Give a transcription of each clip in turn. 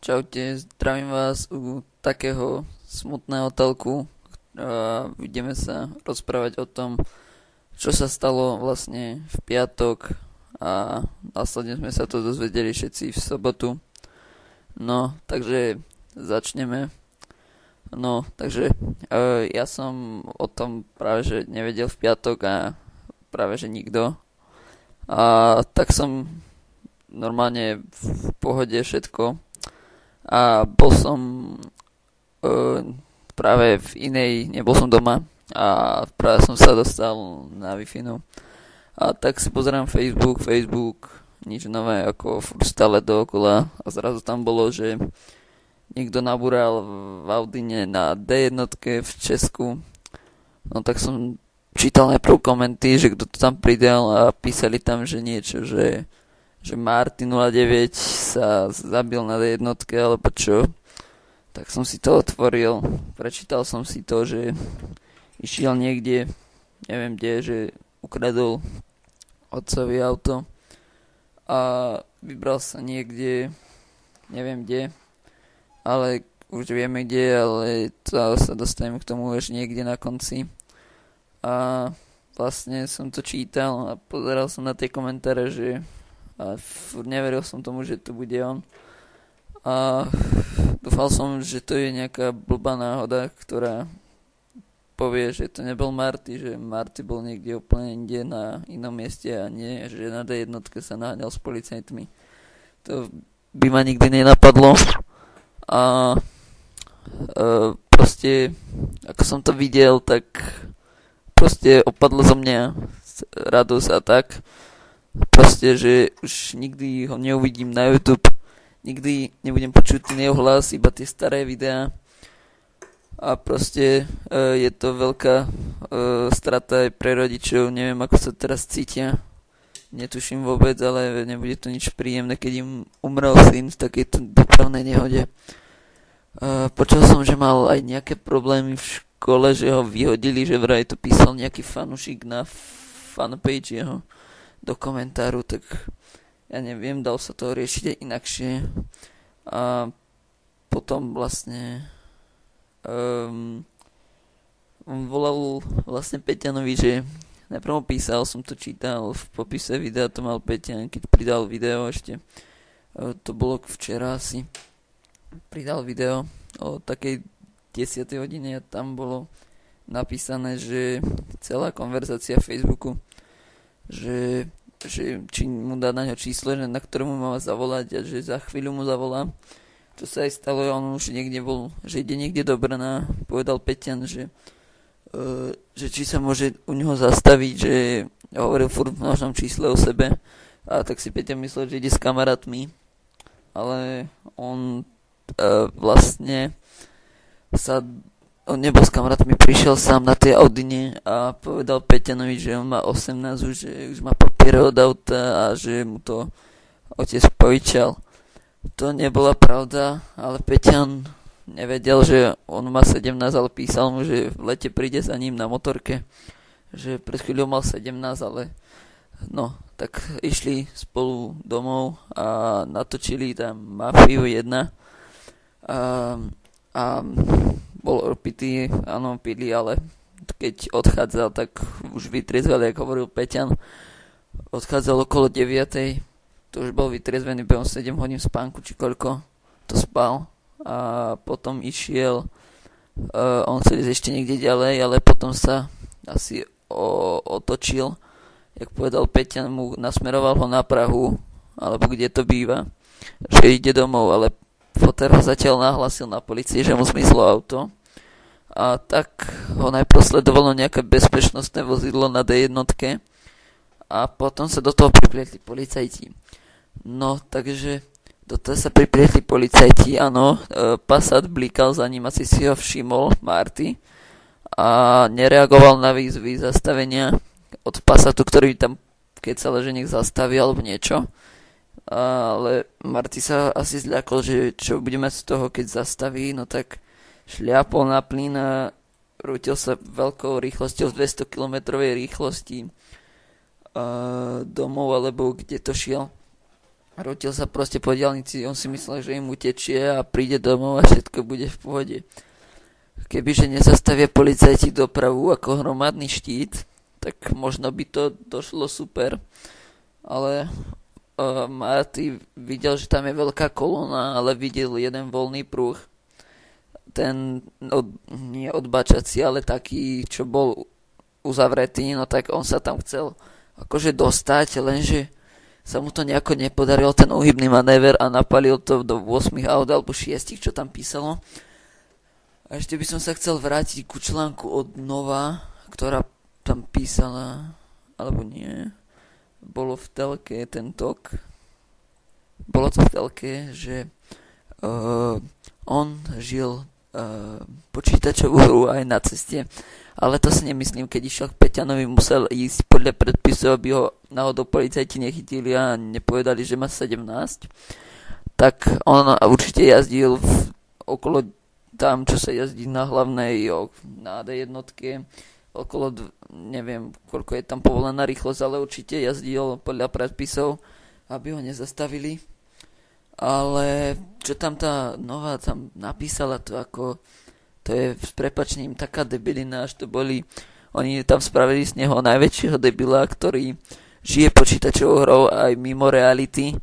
Čaute, zdravím vás u takého smutného telku. Ideme sa rozprávať o tom, čo sa stalo vlastne v piatok a následne sme sa to dozvedeli všetci v sobotu. No, takže začneme. No, takže ja som o tom práve že nevedel v piatok a práve že nikto. A tak som normálne v pohode všetko. A bol som práve v inej, nebol som doma a práve som sa dostal na Wi-Fi. A tak si pozerám Facebook, nič nové, ako stále dookola a zrazu tam bolo, že niekto nabúral v Audine na D1 v Česku. No tak som čítal najprv komenty, že kto to tam pridal a písali tam, že niečo, že Marty 09 sa zabil na D1 alebo čo. Tak som si to otvoril, prečítal som si to, že išiel niekde, neviem kde, že ukradol otcovi auto a vybral sa niekde, neviem kde, ale už vieme kde, ale to sa dostaneme k tomu až niekde na konci. A vlastne som to čítal a pozeral som na tie komentáre, že a neveril som tomu, že to bude on. A dúfal som, že to je nejaká blbá náhoda, ktorá povie, že to nebol Marty, že Marty bol niekde úplne inde na inom mieste a nie, že na D1 sa naháňal s policajtmi. To by ma nikdy nenapadlo. A proste, ako som to videl, tak proste opadlo zo mňa radosť a tak. Proste, že už nikdy ho neuvidím na YouTube, nikdy nebudem počuť ten jeho hlas, iba tie staré videá. A proste je to veľká strata aj pre rodičov, neviem ako sa teraz cítia, netuším vôbec, ale nebude to nič príjemné, keď im umrel syn v takejto dopravnej nehode. Počul som, že mal aj nejaké problémy v škole, že ho vyhodili, že vraj to písal nejaký fanúšik na fanpage jeho do komentáru, tak ja neviem, dal sa to riešiť aj inakšie. A potom vlastne on volal vlastne Peťanovi, že najprv mu písal, som to čítal v popise videa, to mal Peťan, keď pridal video ešte, to bolo včera asi, pridal video o takej 10. hodine a tam bolo napísané, že celá konverzácia v Facebooku, že či mu dá na ňo číslo, na ktorému má zavolať a že za chvíľu mu zavolá. Čo sa aj stalo, on už niekde bol, že ide niekde do Brna, povedal Peťan, že či sa môže u neho zastaviť, že hovoril furt v nožnom čísle o sebe a tak si Peťan myslel, že ide s kamarátmi, ale on vlastne on nebol s kamarátmi, prišiel sám na tej Audine a povedal Peťanovi, že on má 18 už, že už má papiere od auta a že mu to otec požičal. To nebola pravda, ale Peťan nevedel, že on má 17, ale písal mu, že v lete príde za ním na motorke, že pred chvíľou mal 17, ale no, tak išli spolu domov a natočili tam Mafiu 1 a bol opitý, áno, pili, ale keď odchádzal, tak už vytriezvel, ako hovoril Peťan. Odchádzal okolo 9. To už bol vytriezvený, behom 7 hodín spánku, či koľko to spal. A potom išiel, on chcel ísť ešte niekde ďalej, ale potom sa asi otočil. Jak povedal Peťan, mu nasmeroval ho na Prahu, alebo kde to býva, že ide domov, ale fotér ho zatiaľ nahlásil na polícii, že mu zmizlo auto. A tak ho najprv sledovalo nejaké bezpečnostné vozidlo na D1 a potom sa do toho priplietli policajti. No, takže do toho sa priplietli policajti, áno, Passat blikal za ním, asi si ho všimol Marty a nereagoval na výzvy zastavenia od Passatu, ktorý tam kecal, že nech zastaví alebo niečo. Ale Marty sa asi zľakol, že čo budeme z toho, keď zastaví, no tak šliapol na plyn a rútil sa veľkou rýchlosťou, 200 km rýchlosti domov, alebo kde to šiel. Rútil sa proste po diaľnici, on si myslel, že im utečie a príde domov a všetko bude v pohode. Kebyže nezastavia policajti dopravu ako hromadný štít, tak možno by to došlo super. Ale Marty videl, že tam je veľká kolóna, ale videl jeden voľný pruh. Nie odbačací, ale taký, čo bol uzavretý, no tak on sa tam chcel akože dostať, lenže sa mu to nejako nepodaril, ten uhybný manéver, a napalil to do 8 aut alebo 6, čo tam písalo. A ešte by som sa chcel vrátiť ku článku od Nova, ktorá tam písala, alebo nie, bolo v telke ten tok. Bolo to v telke, že on žil počítačovú hru aj na ceste, ale to si nemyslím, keď išiel k Peťanovi, musel ísť podľa predpisov, aby ho náhodou policajti nechytili a nepovedali, že má 17. Tak on určite jazdil okolo tam, čo sa jazdí na hlavnej, na D1, okolo, neviem, koľko je tam povolená rýchlosť, ale určite jazdil podľa predpisov, aby ho nezastavili. Ale čo tam tá Nová tam napísala, to je s prepačením taká debilina, až to boli, oni tam spravili z neho najväčšieho debila, ktorý žije počítačovou hrou aj mimo reality,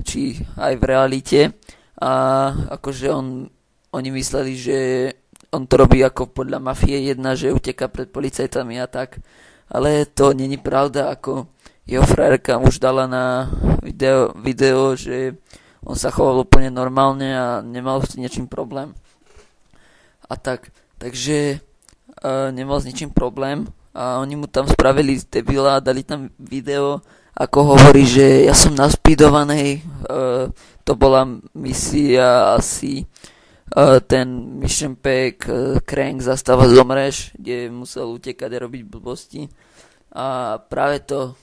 či aj v realite, a akože oni mysleli, že on to robí ako podľa Mafie 1, že uteká pred policajtami a tak. Ale to není pravda, ako jeho frajerka už dala na video, že on sa choval úplne normálne a nemal s niečím problém. A tak, takže nemal s ničím problém a oni mu tam spravili z debila a dali tam video, ako hovorí, že ja som naspídovanej, to bola misia asi ten Mission Pack, Crank, zastava zomreš, kde musel utekať a robiť blbosti. A práve to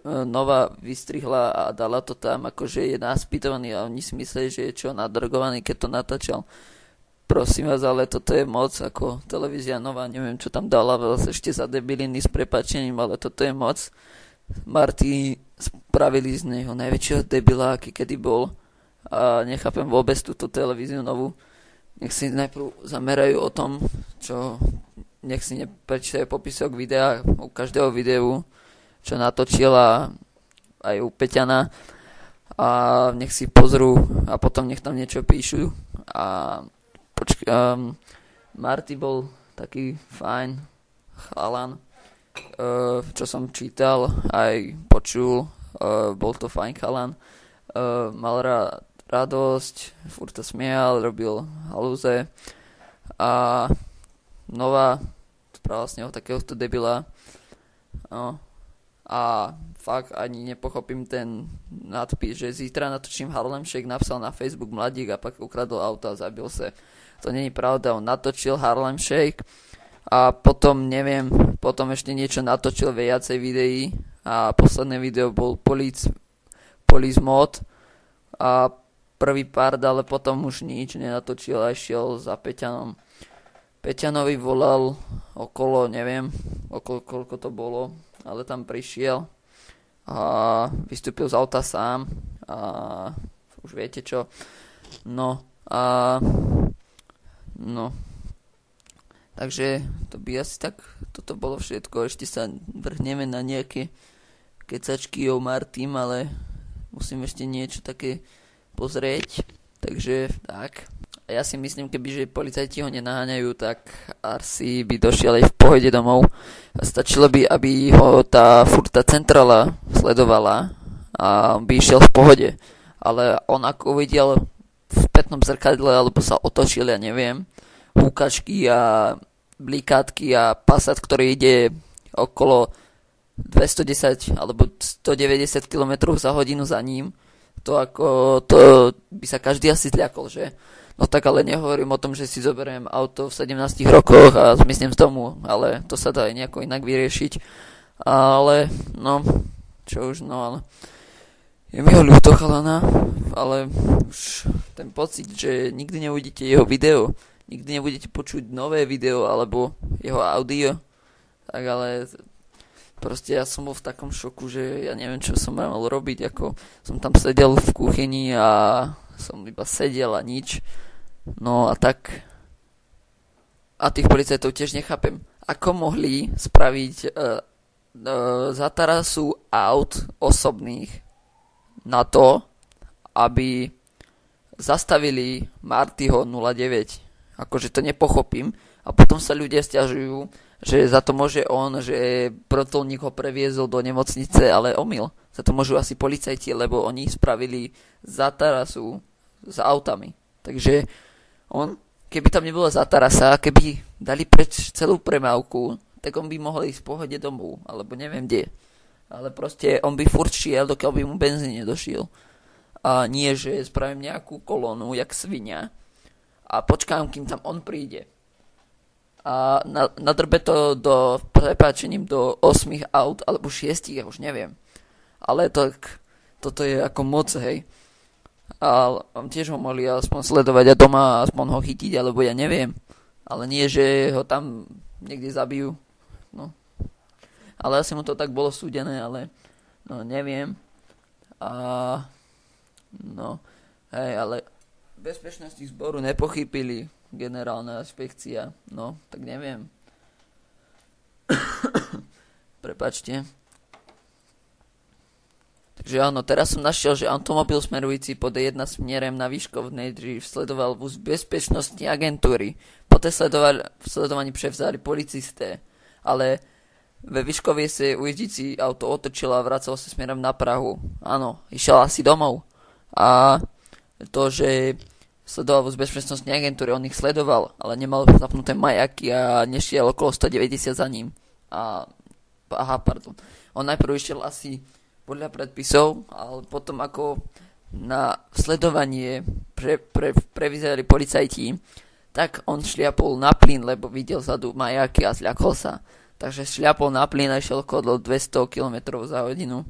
Nova vystrihla a dala to tam, akože je naspýtovaný a oni si mysleli, že je čo, nadrogovaný, keď to natáčal. Prosím vás, ale toto je moc, ako televízia Nova, neviem, čo tam dala, ešte za debiliny s prepačením, ale toto je moc. Marty spravili z neho najväčšieho debila, aký kedy bol, a nechápem vôbec túto televíziu Novú. Nech si najprv zamerajú o tom, nech si neprečítajú popisok videa u každého videu, čo natočila aj u Peťana, a nech si pozrú a potom nech tam niečo píšu. A Marty bol taký fajn chalan, čo som čítal aj počul, bol to fajn chalan, mal radosť, furt sa smial, robil halúze a Nová spravila z neho takéhoto debila. No. A fakt ani nepochopím ten nadpis, že zítra natočím Harlem Shake, napsal na Facebook mladík a pak ukradol auto a zabil sa. To není pravda, on natočil Harlem Shake a potom potom ešte niečo natočil viacej videí a posledné video bol Police Mod a prvý part, ale potom už nič nenatočil a išiel za Peťanom. Peťanovi volal okolo, neviem, koľko to bolo, ale tam prišiel a vystúpil z auta sám a už viete čo. Takže to by asi tak, toto bolo všetko. Ešte sa vrhneme na nejaké kecačky o Martym, ale musím ešte niečo také pozrieť. Takže tak. Ja si myslím, kebyže policajti ho nenaháňajú, tak asi by došiel aj v pohode domov. Stačilo by, aby ho tá centrála sledovala a by išiel v pohode. Ale on ako uvidel v spätnom zrkadle, alebo sa otočil, ja neviem, húkačky a blikátky a Passat, ktorý ide okolo 210 alebo 190 km za hodinu za ním, to by sa každý asi zľakol, že? No tak ale nehovorím o tom, že si zoberiem auto v 17 rokoch a zmyslím z domu, ale to sa dá aj nejako inak vyriešiť. Ale, ale je mi ho ľúto, chalana, ale už ten pocit, že nikdy neuvidíte jeho video, nikdy nebudete počuť nové video alebo jeho audio, tak ale proste ja som bol v takom šoku, že ja neviem, čo som mal robiť, ako som tam sedel v kuchyni a som iba sedel a nič. No a tak. A tých policajtov tiež nechápem. Ako mohli spraviť zatarasu aut osobných na to, aby zastavili Martyho 09. Akože to nepochopím. A potom sa ľudia sťažujú, že za to môže on, že vrtuľník ho previezol do nemocnice, ale omyl. Za to môžu asi policajti, lebo oni spravili zatarasu s autami. Takže on, keby tam nebola zatarasa, keby dali preč celú premávku, tak on by mohol ísť v pohode domov, alebo neviem kde. Ale proste on by furt šiel, dokiaľ by mu benzín nedošiel. A nie, že spravím nejakú kolónu, jak svinia, a počkám, kým tam on príde. A nadrbe to do prepáčením do 8 aut, alebo 6, ja už neviem. Ale toto je ako moc, hej. A tiež ho mohli aspoň sledovať a doma aspoň ho chytiť, alebo ja neviem. Ale nie, že ho tam niekde zabijú. No. Ale asi mu to tak bolo súdené, ale no neviem. A no, hej, ale bezpečnosti zboru nepochybili generálna inšpekcia. No, tak neviem. Prepačte. Takže áno, teraz som našiel, že automobil smerujúci pod D1 smerem na Výškovnej dřív sledoval vůz bezpečnostní agentúry. Poté sledovaní převzali policisté. Ale ve Výškově se ujezdící auto otočilo a vracalo se směrem na Prahu. Áno, išiel asi domov. A to, že sledoval z bezpečnostnej agentúry, on ich sledoval, ale nemal zapnuté majaky a nešiel okolo 190 za ním. On najprv išiel asi podľa predpisov, ale potom ako na sledovanie prevyzerali policajti, tak on šliapol na plyn, lebo videl zadu majaky a zľakol sa. Takže šliapol na plyn a išiel okolo 200 km za hodinu.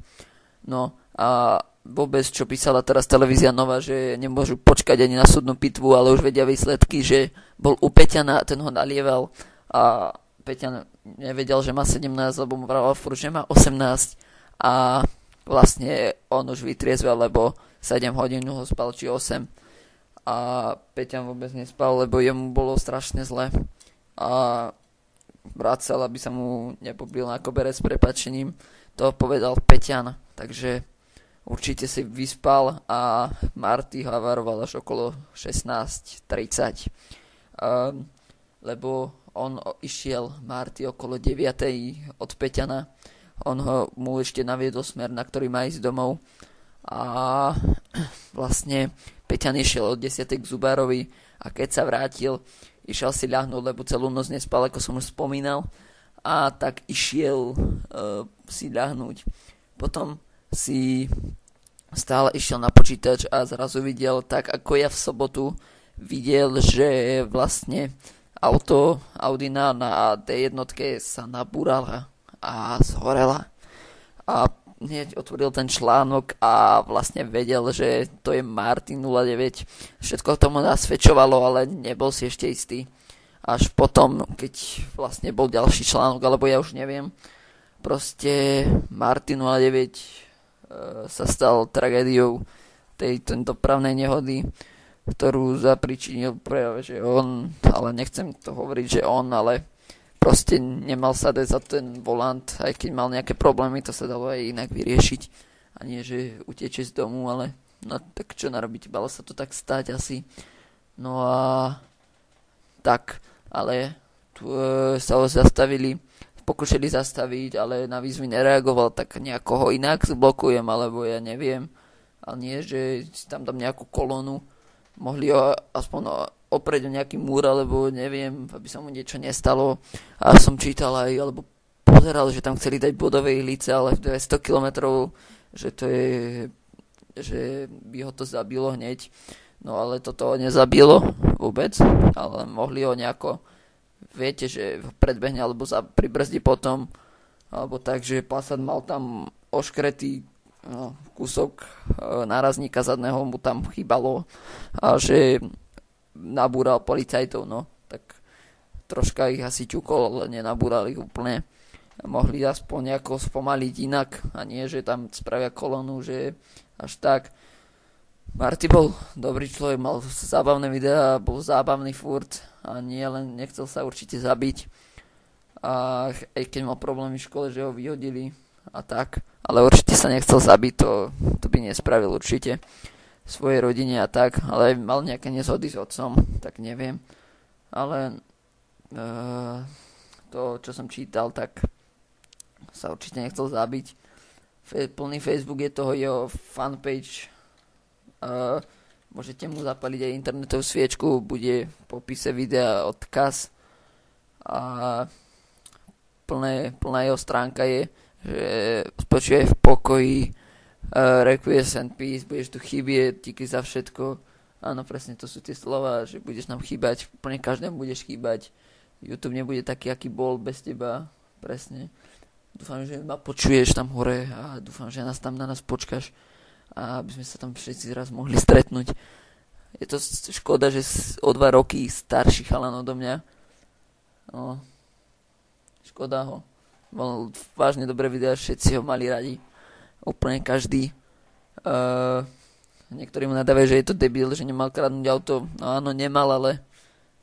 No a vôbec, čo písala teraz televízia Nova, že nemôžu počkať ani na súdnu pitvu, ale už vedia výsledky, že bol u Peťana a ten ho nalieval a Peťan nevedel, že má 17, lebo mu vraval furt, že má 18 a vlastne on už vytriezvel, lebo 7 hodín ho spal, či 8 a Peťan vôbec nespal, lebo jemu bolo strašne zle a vracal, aby sa mu nepobil na koberec s prepačením. To povedal Peťan, takže určite si vyspal a Marty ho varoval až okolo 16:30. Lebo on išiel Marty okolo 9:00 od Peťana. On mu ešte naviedol smer, na ktorý má ísť domov. A vlastne Peťan išiel od 10:00 k Zubárovi a keď sa vrátil, išiel si ľahnúť, lebo celú noc nespal, ako som už spomínal. A tak išiel si ľahnúť. Potom si stále išiel na počítač a zrazu videl, tak ako ja v sobotu videl, že vlastne auto Audina na D1 sa nabúrala a zhorela. A hneď otvoril ten článok a vlastne vedel, že to je Martin 09. Všetko tomu nasvedčovalo, ale nebol si ešte istý. Až potom, keď vlastne bol ďalší článok, alebo ja už neviem, proste Martin 09 sa stal tragédiou tejto dopravnej nehody, ktorú zapričinil práve, že on, ale nechcem to hovoriť, že on, ale proste nemal sa dať za ten volant, aj keď mal nejaké problémy, to sa dalo aj inak vyriešiť. A nie, že uteče z domu, ale no tak čo narobiť, malo sa to tak stať asi. No a tak, ale tu sa ho zastavili, pokúšali zastaviť, ale na výzvy nereagoval, tak nejako ho inak zblokujem, alebo ja neviem. Ale nie, že si tam dám nejakú kolónu, mohli ho aspoň oprieť o nejaký múr, alebo neviem, aby sa mu niečo nestalo. A som čítal aj, alebo pozeral, že tam chceli dať bodové ihlice, ale 200 km, že to je, že by ho to zabilo hneď. No ale toto ho nezabilo vôbec, ale mohli ho nejako, viete, že predbehne alebo pribrzdí potom, alebo tak, že Passat mal tam oškretý kúsok nárazníka zadného mu tam chýbalo a že nabúral policajtov, no tak troška ich asi ťukol, ale nenabúral ich úplne. mohli aspoň nejako spomaliť inak a nie, že tam spravia kolónu, že až tak. Marty bol dobrý človek, mal zábavné videá, bol zábavný furt a nie len nechcel sa určite zabiť. A aj keď mal problémy v škole, že ho vyhodili a tak, ale určite sa nechcel zabiť, to by nespravil určite svojej rodine a tak, ale mal nejaké nezhody s otcom, tak neviem. Ale to, čo som čítal, tak sa určite nechcel zabiť. Plný Facebook je toho jeho fanpage. Môžete mu zapaliť aj internetovú sviečku, bude v popise videa odkaz. A plná jeho stránka je, že spočívaj v pokoji, requiesce and peace, budeš tu chybieť, díky za všetko. Áno, presne to sú tie slova, že budeš nám chýbať, úplne každému budeš chýbať. YouTube nebude taký, aký bol bez teba, presne. Dúfam, že ma počuješ tam hore a dúfam, že tam na nás počkáš a aby sme sa tam všetci raz mohli stretnúť. Je to škoda, že o 2 roky starší chalan odo mňa. No, škoda ho. Mal vážne dobré videá, všetci ho mali radi. Úplne každý. Niektorí mu nadávajú, že je to debil, že nemal kradnúť auto. No áno, nemal, ale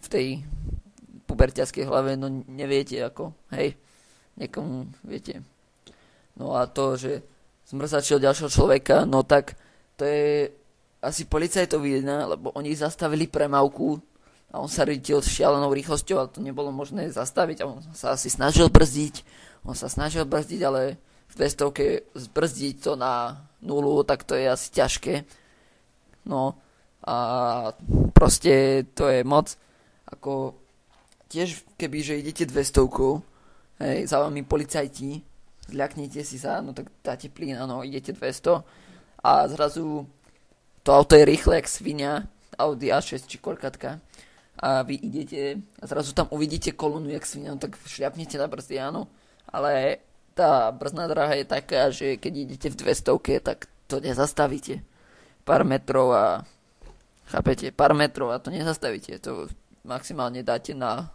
v tej puberťaskej hlave, no neviete ako, hej. Niekomu, viete. No a to, že zmrzačil ďalšieho človeka, no tak to je asi policajtovi jedna, lebo oni zastavili premávku a on sa riadil šialenou rýchlosťou, ale to nebolo možné zastaviť a on sa asi snažil brzdiť. Ale v 200 zbrzdiť to na 0, tak to je asi ťažké. No a proste to je moc. Ako tiež keby, že idete 200, hej, za vami policajti, zľaknite si sa, no tak dáte plyn, áno, idete 200 a zrazu to auto je rýchle jak svinia, Audi A6 či koľkatka a vy idete a zrazu tam uvidíte kolónu jak svinia, no tak šľapnete na brzdy, áno, ale tá brzdná dráha je taká, že keď idete v 200, tak to nezastavíte pár metrov a to nezastavíte, to maximálne dáte na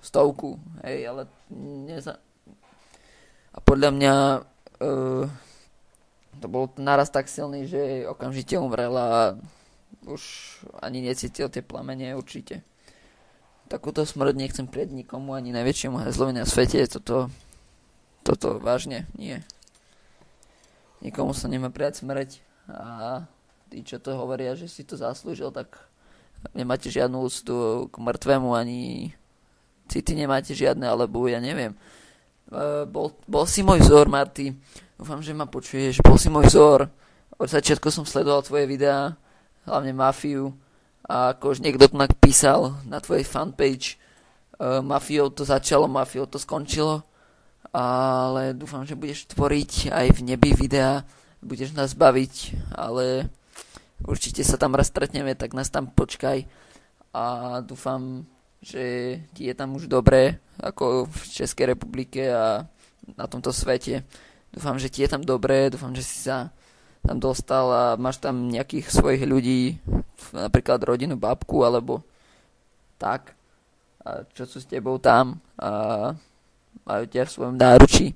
stovku, hej, ale a podľa mňa to bol naraz tak silný, že okamžite umrel a už ani necítil tie plamene určite. Takúto smrť nechcem prieť nikomu, ani najväčšiemu hezlovi na svete, toto vážne nie. Nikomu sa nemá prijať smrť a tí, čo to hovoria, že si to zaslúžil, tak nemáte žiadnu úctu k mŕtvemu, ani city nemáte žiadne, alebo ja neviem. Bol si môj vzor, Marty. Dúfam, že ma počuješ. Bol si môj vzor. Od začiatku som sledoval tvoje videá, hlavne Mafiu. A ako už niekto tu písal na tvojej fanpage, Mafiou to začalo, Mafiou to skončilo. Ale dúfam, že budeš tvoriť aj v nebi videá, budeš nás baviť, ale určite sa tam raz stretneme, tak nás tam počkaj. A dúfam, že ti je tam už dobre, ako v Českej republike a na tomto svete. Dúfam, že ti je tam dobre, dúfam, že si sa tam dostal a máš tam nejakých svojich ľudí, napríklad rodinu, babku, alebo tak, a čo sú s tebou tam a majú ťa v svojom náručí.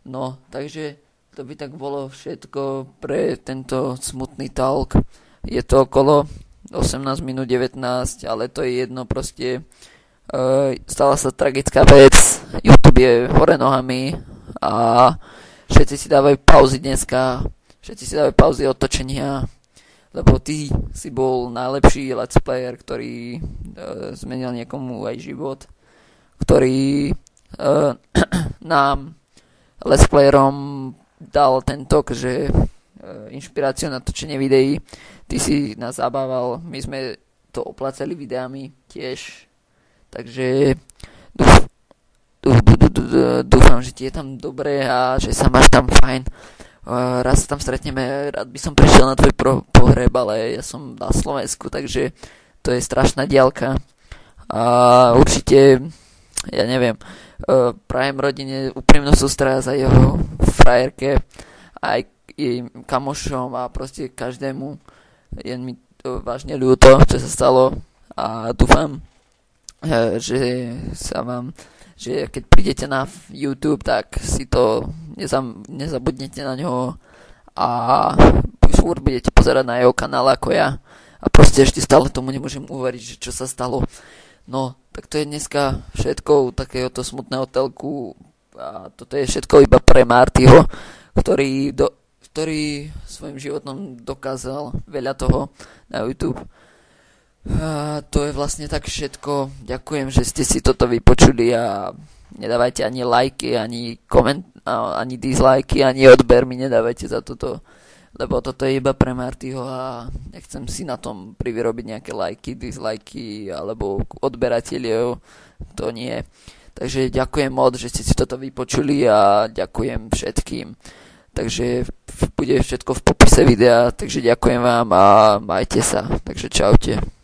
No, takže to by tak bolo všetko pre tento smutný talk. Je to okolo 18 minút 19, ale to je jedno, proste stala sa tragická vec, YouTube je hore nohami a všetci si dávajú pauzy dneska, všetci si dávajú pauzy otočenia, lebo ty si bol najlepší let's player, ktorý zmenil niekomu aj život, ktorý nám let's playerom dal ten tok, že inšpiráciu na točenie videí. Ty si nás zabával, my sme to oplácali videami tiež, takže dúfam, že ti je tam dobre a že sa máš tam fajn. Raz sa tam stretneme, rád by som prišiel na tvoj pohreb, ale ja som na Slovensku, takže to je strašná diaľka a určite, ja neviem, prajem rodine úprimnú sústrasť za jeho frajerke aj jej kamošom a proste každému. Je mi to vážne ľúto, čo sa stalo a dúfam, že že keď prídete na YouTube, tak si to nezabudnete na ňo a furt budete pozerať na jeho kanál ako ja. A proste ešte stále tomu nemôžem uveriť, že čo sa stalo. No, tak to je dneska všetko takéhoto smutného telku a toto je všetko iba pre Martyho, ktorý svojim životom dokázal veľa toho na YouTube. A to je vlastne tak všetko. Ďakujem, že ste si toto vypočuli a nedávajte ani lajky, ani ani dislajky, ani odber mi nedávajte za toto, lebo toto je iba pre Martyho a nechcem si na tom privyrobiť nejaké lajky, dislajky alebo odberateliev, to nie. Takže ďakujem moc, že ste si toto vypočuli a ďakujem všetkým. Takže bude všetko v popise videa, takže ďakujem vám a majte sa. Takže čaute.